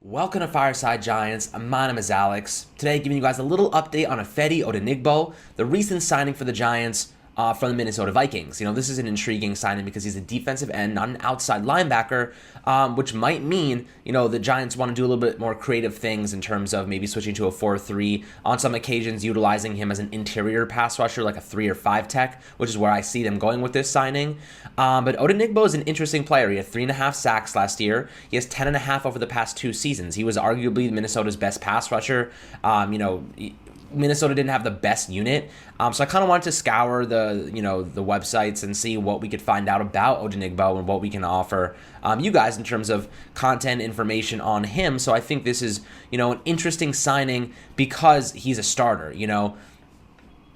Welcome to Fireside Giants. My name is Alex. Today, giving you guys a little update on Ifeadi Odenigbo, the recent signing for the Giants from the Minnesota Vikings. This is an intriguing signing because he's a defensive end, not an outside linebacker, which might mean, the Giants want to do a little bit more creative things in terms of maybe switching to a 4-3, on some occasions utilizing him as an interior pass rusher, like a 3 or 5 tech, which is where I see them going with this signing. But Odenigbo is an interesting player. He had 3.5 sacks last year. He has 10.5 over the past 2 seasons. He was arguably Minnesota's best pass rusher. Minnesota didn't have the best unit, so I kind of wanted to scour the websites and see what we could find out about Odenigbo and what we can offer you guys in terms of content information on him. So I think this is an interesting signing because he's a starter.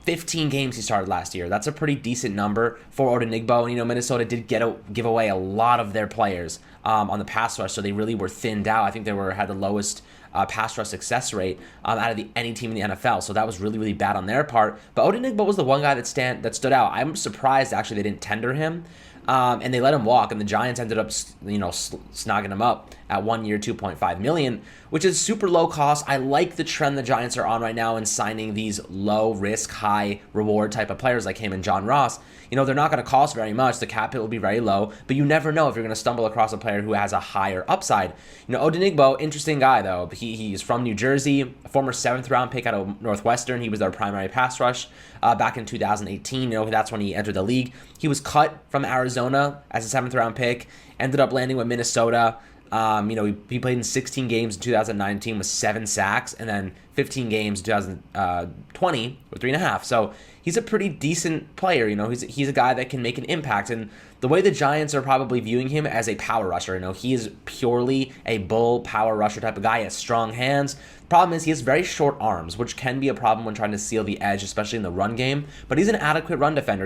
15 games he started last year. That's a pretty decent number for Odenigbo. And, Minnesota did give away a lot of their players on the pass rush, so they really were thinned out. I think they had the lowest pass rush success rate out of any team in the NFL, so that was really, really bad on their part. But Odenigbo was the one guy that stood out. I'm surprised, actually, they didn't tender him. And they let him walk, and the Giants ended up, snogging him up at 1 year, $2.5 million, which is super low cost. I like the trend the Giants are on right now in signing these low risk, high reward type of players like him and John Ross. They're not going to cost very much. The cap hit will be very low, but you never know if you're going to stumble across a player who has a higher upside. Odenigbo, interesting guy though. He's from New Jersey, a former 7th round pick out of Northwestern. He was their primary pass rush back in 2018. That's when he entered the league. He was cut from Arizona as a 7th round pick, ended up landing with Minnesota. He played in 16 games in 2019 with 7 sacks, and then 15 games in 2020 with 3.5. So he's a pretty decent player. He's a guy that can make an impact. And the way the Giants are probably viewing him as a power rusher, he is purely a bull power rusher type of guy. He has strong hands. Problem is he has very short arms, which can be a problem when trying to seal the edge, especially in the run game. But he's an adequate run defender,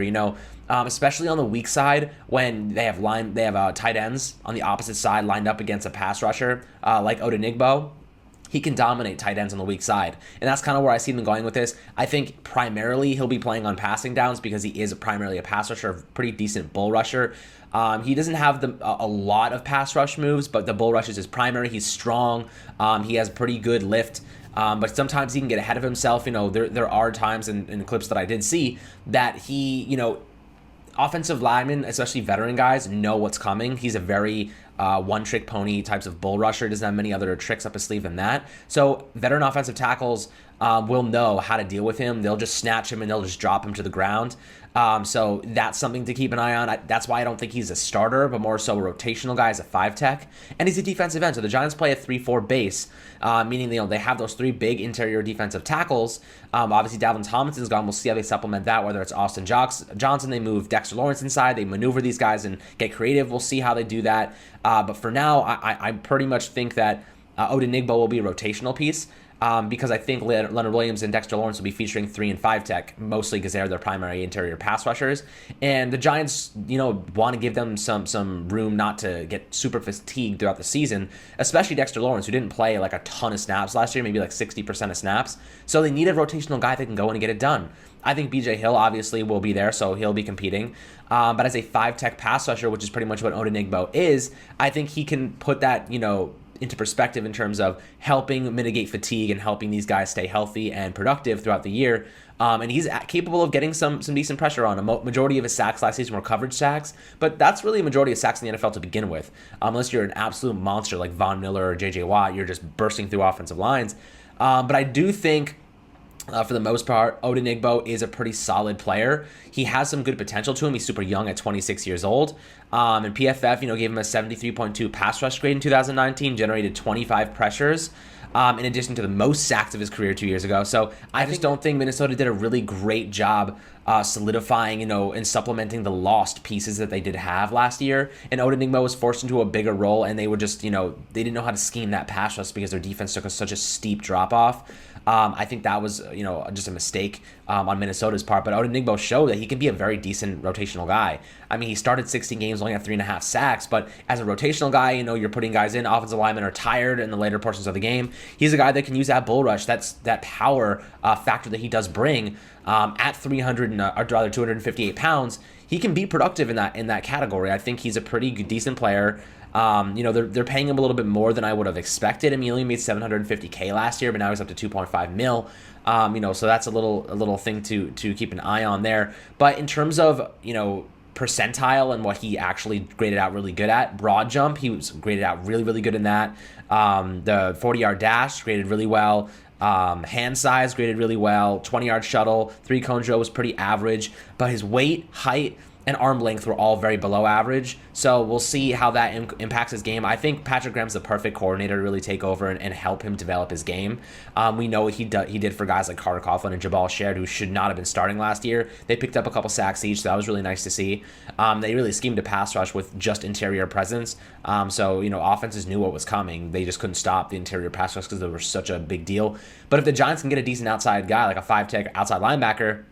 especially on the weak side when they have tight ends on the opposite side lined up against a pass rusher like Odenigbo. He can dominate tight ends on the weak side. And that's kind of where I see them going with this. I think primarily he'll be playing on passing downs because he is primarily a pass rusher, a pretty decent bull rusher. He doesn't have a lot of pass rush moves, but the bull rush is his primary. He's strong. He has pretty good lift. But sometimes he can get ahead of himself. There are times in clips that I did see that he, offensive linemen, especially veteran guys, know what's coming. He's a very one-trick pony types of bull rusher. Doesn't have many other tricks up his sleeve than that. So veteran offensive tackles will know how to deal with him. They'll just snatch him and they'll just drop him to the ground. So that's something to keep an eye on. That's why I don't think he's a starter, but more so a rotational guy as a 5 tech. And he's a defensive end. So the Giants play a 3-4 base, meaning they have those 3 big interior defensive tackles. Obviously, Dalvin Tomlinson's gone. We'll see how they supplement that, whether it's Austin Johnson. They move Dexter Lawrence inside. They maneuver these guys and get creative. We'll see how they do that. But for now, I pretty much think that Odenigbo will be a rotational piece. Because I think Leonard Williams and Dexter Lawrence will be featuring 3 and 5 tech, mostly because they're their primary interior pass rushers. And the Giants, want to give them some room not to get super fatigued throughout the season, especially Dexter Lawrence, who didn't play like a ton of snaps last year, maybe like 60% of snaps. So they need a rotational guy that can go in and get it done. I think BJ Hill obviously will be there, so he'll be competing. But as a 5 tech pass rusher, which is pretty much what Odenigbo is, I think he can put that, into perspective in terms of helping mitigate fatigue and helping these guys stay healthy and productive throughout the year. And he's capable of getting some decent pressure on. A majority of his sacks last season were coverage sacks, but that's really a majority of sacks in the NFL to begin with. Unless you're an absolute monster like Von Miller or J.J. Watt, you're just bursting through offensive lines. But I do think for the most part, Odenigbo is a pretty solid player. He has some good potential to him. He's super young at 26 years old. And PFF, gave him a 73.2 pass rush grade in 2019, generated 25 pressures, in addition to the most sacks of his career 2 years ago. So I just don't think Minnesota did a really great job solidifying, and supplementing the lost pieces that they did have last year. And Odenigbo was forced into a bigger role, and they were just, they didn't know how to scheme that pass rush because their defense took such a steep drop off. I think that was, just a mistake on Minnesota's part. But Odenigbo showed that he can be a very decent rotational guy. I mean, he started 16 games, only had 3.5 sacks. But as a rotational guy, you're putting guys in. Offensive linemen are tired in the later portions of the game. He's a guy that can use that bull rush. That's that power factor that he does bring at 258 pounds. He can be productive in that category. I think he's a pretty decent player. They're paying him a little bit more than I would have expected. I mean, he only made $750K last year, but now he's up to 2.5 mil. So that's a little thing to keep an eye on there. But in terms of, percentile and what he actually graded out really good at, broad jump, he was graded out really good in that. The 40-yard dash graded really well. Hand size graded really well. 20-yard shuttle, 3-cone drill was pretty average, but his weight, height, and arm length were all very below average. So we'll see how that impacts his game. I think Patrick Graham's the perfect coordinator to really take over and help him develop his game. We know what he did for guys like Carter Coughlin and Jabal Shared, who should not have been starting last year. They picked up a couple sacks each, so that was really nice to see. They really schemed a pass rush with just interior presence. Offenses knew what was coming. They just couldn't stop the interior pass rush because they were such a big deal. But if the Giants can get a decent outside guy, like a 5-tech outside linebacker,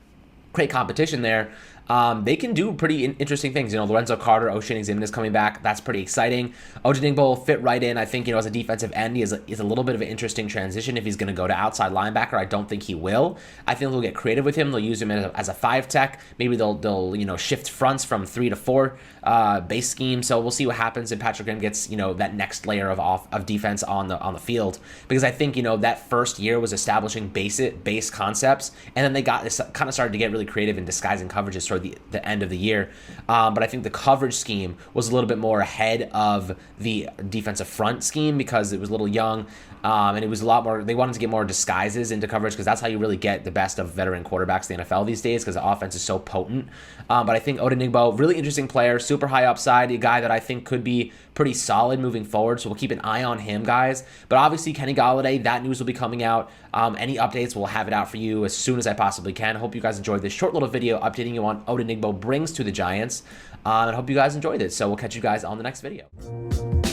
great competition there. They can do pretty interesting things. Lorenzo Carter, Oshane Ximines is coming back. That's pretty exciting. Odenigbo will fit right in. I think, as a defensive end, he is a little bit of an interesting transition if he's going to go to outside linebacker. I don't think he will. I think they'll get creative with him. They'll use him as a 5-tech. Maybe they'll shift fronts from 3 to 4 base scheme. So we'll see what happens if Patrick Graham gets, that next layer of defense on the field. Because I think, that first year was establishing base concepts, and then they kind of started to get really creative in disguising coverages toward the end of the year. But I think the coverage scheme was a little bit more ahead of the defensive front scheme because it was a little young, and it was a lot more, they wanted to get more disguises into coverage because that's how you really get the best of veteran quarterbacks in the NFL these days because the offense is so potent. But I think Odenigbo, really interesting player, super high upside, a guy that I think could be pretty solid moving forward, so we'll keep an eye on him, guys. But obviously, Kenny Golladay, that news will be coming out. Any updates, we'll have it out for you as soon as I possibly can. Hope you guys enjoyed this short little video updating you on Odenigbo brings to the Giants. And I hope you guys enjoyed it. So we'll catch you guys on the next video.